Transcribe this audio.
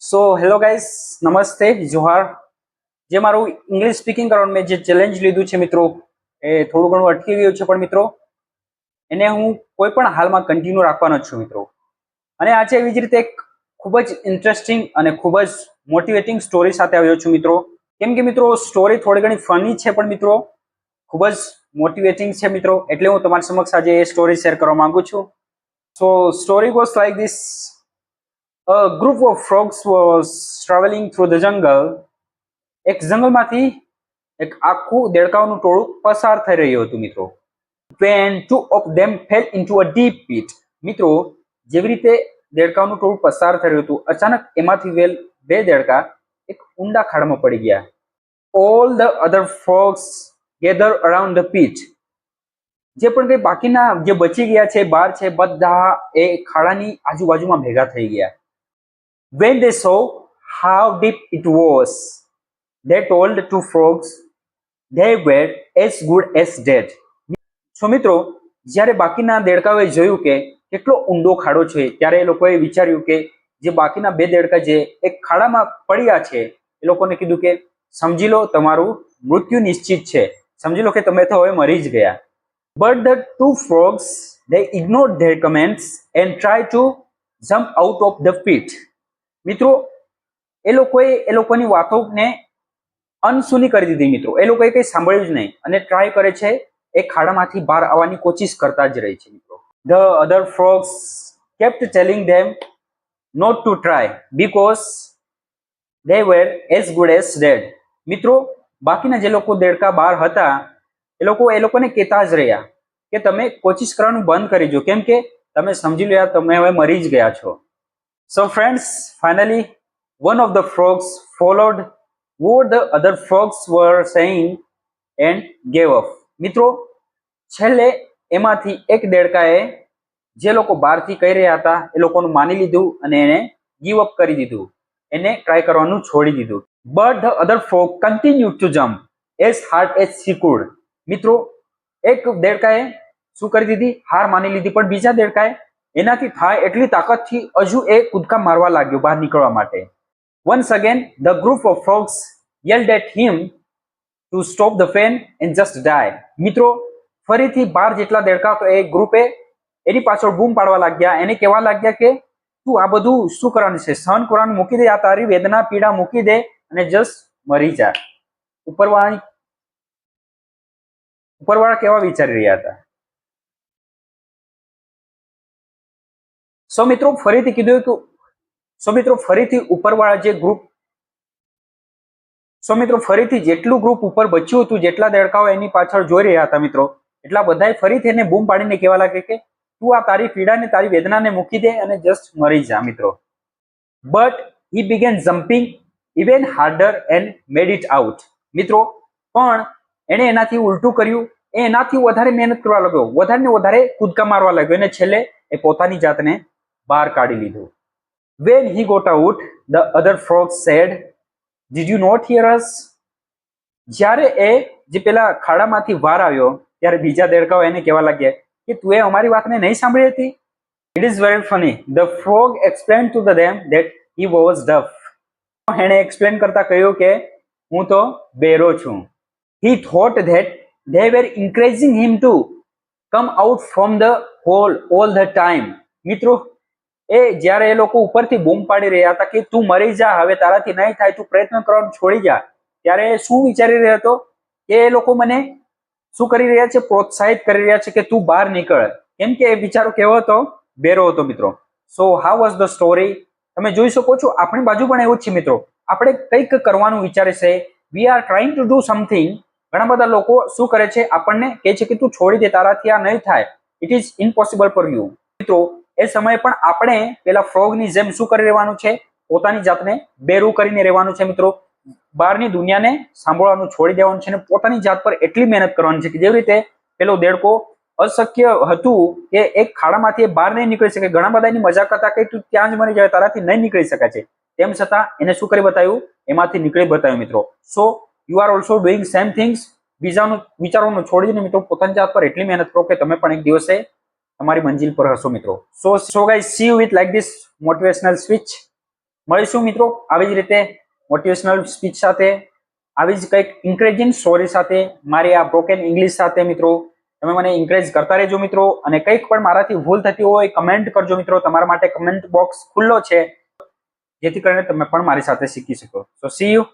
So hello guys, नमस्ते, जोहार। જે મારું ઇંગ્લિશ સ્પીકિંગ કરવાનું મેં જે ચેલેન્જ લીધું છે મિત્રો, એ થોડું ઘણું અટકી ગયું છે, પણ મિત્રો એને હું કોઈ પણ હાલમાં કન્ટિન્યુ રાખવાનો જ છું મિત્રો. અને આજે એવી જ રીતે એક ખૂબ જ ઇન્ટરેસ્ટિંગ અને ખૂબ જ મોટિવેટિંગ સ્ટોરી સાથે આવ્યો છું મિત્રો. કેમ કે મિત્રો સ્ટોરી થોડી ઘણી ફની છે, પણ મિત્રો ખૂબ જ મોટિવેટિંગ છે મિત્રો, એટલે હું તમારી સમક્ષ આજે એ સ્ટોરી શેર કરવા માંગુ છું. So story goes like this. A group of frogs was traveling through the jungle. એક જંગલમાંથી એક આખું દેડકાઓનું ટોળું પસાર થઈ રહ્યું હતું મિત્રો. When two of them fell into a deep pit. મિત્રો જેવી રીતે દેડકાઓનું ટોળું પસાર થઈ રહ્યું હતું, અચાનક એમાંથી બે દેડકા એક ઊંડા ખાડામાં પડી ગયા. All the other frogs gathered around the pit. જે પણ કઈ બાકીના જે બચી ગયા છે, બાર છે, બધા એ ખાડાની આજુબાજુમાં ભેગા થઈ ગયા. When they saw how deep it was, they told two frogs they were as good as dead. So મિત્રો જ્યારે બાકીના દેડકાઓએ જોયું કે કેટલો ઊંડો ખાડો છે, ત્યારે એ લોકોએ વિચાર્યું કે જે બાકીના બે દેડકા જે એક ખાડામાં પડ્યા છે, એ લોકોને કીધું કે સમજી લો તમારું મૃત્યુ નિશ્ચિત છે, સમજી લો કે તમે તો હવે મરી જ ગયા. But the two frogs they ignored their comments and tried to jump out of the pit. મિત્રો એ લોકોની વાતોને અનસુની કરી દીધી મિત્રો. એ લોકોએ કંઈ સાંભળ્યું જ નહીં અને ટ્રાય કરે છે એ ખાડામાંથી બહાર આવવાની કોશિશ કરતા જ રહે છે મિત્રો. The other frogs kept telling them not to try because they were as good as dead. મિત્રો બાકીના જે લોકો દેડકા બહાર હતા એ લોકોને કહેતા જ રહ્યા કે તમે કોશિશ કરવાનું બંધ કરી દો, કેમ કે તમે સમજી લો તમે હવે મરી જ ગયા છો. So friends, finally one of the frogs followed what the other frogs were saying and gave up. મિત્રો છેલ્લે એમાંથી એક દેડકાએ જે લોકો બહારથી કહી રહ્યા હતા એ લોકોનું માની લીધું અને એને ગીવ અપ કરી દીધું, એને ટ્રાય કરવાનું છોડી દીધું. But the other frog continued to jump as hard as she could. મિત્રો એક દેડકાએ શું કરી દીધી, હાર માની લીધી, પણ બીજા દેડકાએ એનાથી થાય એટલી તાકાતથી હજુ એ કૂદકા મારવા લાગ્યો બહાર નીકળવા માટે. Once again the group of frogs yelled at him to stop the pain and just die. મિત્રો ફરીથી 12 જેટલા દેડકા તો એ ગ્રુપે એની પાછળ બૂમ પાડવા લાગ્યા, એને કહેવા લાગ્યા કે તું આ બધું શું કરવાનું છે, સહન કરવાનું મૂકી દે, આ તારી વેદના પીડા મૂકી દે અને જસ્ટ મરી જા. ઉપરવાળા કેવા વિચારી રહ્યા હતા. સો મિત્રો ફરીથી કીધું કે ફરીથી ઉપરવાળા જે ગ્રુપ ફરીથી જેટલું ગ્રુપ ઉપર બચ્યું હતું, જેટલા દેડકાઓ એની પાછળ જોઈ રહ્યા હતા મિત્રો, એટલા બધાએ ફરીથી એને બૂમ પાડીને કહેવા લાગે કે તું આ તારી પીડાને તારી વેદનાને મૂકી દે અને જસ્ટ મરી જા મિત્રો. But he began jumping even harder and made it out. મિત્રો પણ એને એનાથી ઉલટું કર્યું, એનાથી વધારે મહેનત કરવા લાગ્યો, વધારે ને વધારે કૂદકા મારવા લાગ્યો અને છેલ્લે એ પોતાની જાતને બહાર કાઢી લીધું. When he got out, the other frogs said, "Did you not hear us?" જ્યારે એ જે પેલા ખાડામાંથી બહાર આવ્યો ત્યારે બીજા દેડકાઓ એને કહેવા લાગ્યા કે તું એ અમારી વાતને નહીં સાંભળી હતી. It is very funny. The frog explained to them that he was deaf. એણે એક્સપ્લેન કરતા કહ્યું કે હું તો બેરો છું. He thought that they were encouraging him to come out from the hole all the time. મિત્રો એ જ્યારે એ લોકો ઉપરથી બૂમ પાડી રહ્યા હતા કે તું મરી જા, હવે તારાથી નહીં થાય, તું પ્રયત્ન કરવાનું છોડી જા, ત્યારે શું વિચારી રહ્યો હતો કે એ લોકો મને શું કરી રહ્યા છે, પ્રોત્સાહિત કરી રહ્યા છે કે તું બહાર નીકળ, કેમ કે એ બિચારો કેવો હતો, બેરો હતો મિત્રો. So how was the story? તમે જોઈ શકો છો આપણી બાજુ પણ એવું જ છે મિત્રો. આપણે કંઈક કરવાનું વિચારે છે, we are trying to do something. ઘણા બધા લોકો શું કરે છે, આપણને કહે છે કે તું છોડી દે, તારાથી આ નહીં થાય, it is impossible for you. મિત્રો એ સમયે પણ આપણે પેલા ફ્રોગની જેમ શું કરી રહેવાનું છે, પોતાની જાતને બેરું કરીને રહેવાનું છે મિત્રો. બહારની દુનિયાને સાંભળવાનું છોડી દેવાનું છે અને પોતાની જાત પર એટલી મહેનત કરવાની છે કે જેવી રીતે પેલો દેડકો અશક્ય હતું કે એક ખાડામાંથી એ બહાર નહીં નીકળી શકે, ઘણા બધા એની મજાક હતા કે તું ત્યાં જ મરી જાય, તારાથી નહીં નીકળી શકાય છે, તેમ છતાં એને શું કરી બતાવ્યું, એમાંથી નીકળી બતાવ્યું મિત્રો. So you are also doing same things. બીજાનું વિચારવાનું છોડીને મિત્રો પોતાની જાત પર એટલી મહેનત કરો કે તમે પણ એક દિવસે તમારી મંજિલ પર હશો મિત્રો. So guys, C you with like this motivational speech. મળીશું મિત્રો આવી જ રીતે મોટિવેશનલ સ્પીચ સાથે, આવી જ કંઈક ઇન્કરેજિંગ સ્ટોરી સાથે, મારી આ બ્રોકન ઇંગ્લિશ સાથે મિત્રો. તમે મને ઇન્કરેજ કરતા રહેજો મિત્રો, અને કંઈક પણ મારાથી ભૂલ થતી હોય કમેન્ટ કરજો મિત્રો. તમારા માટે કમેન્ટ બોક્સ ખુલ્લો છે, જેથી કરીને તમે પણ મારી સાથે શીખી શકો. સો સી યુ.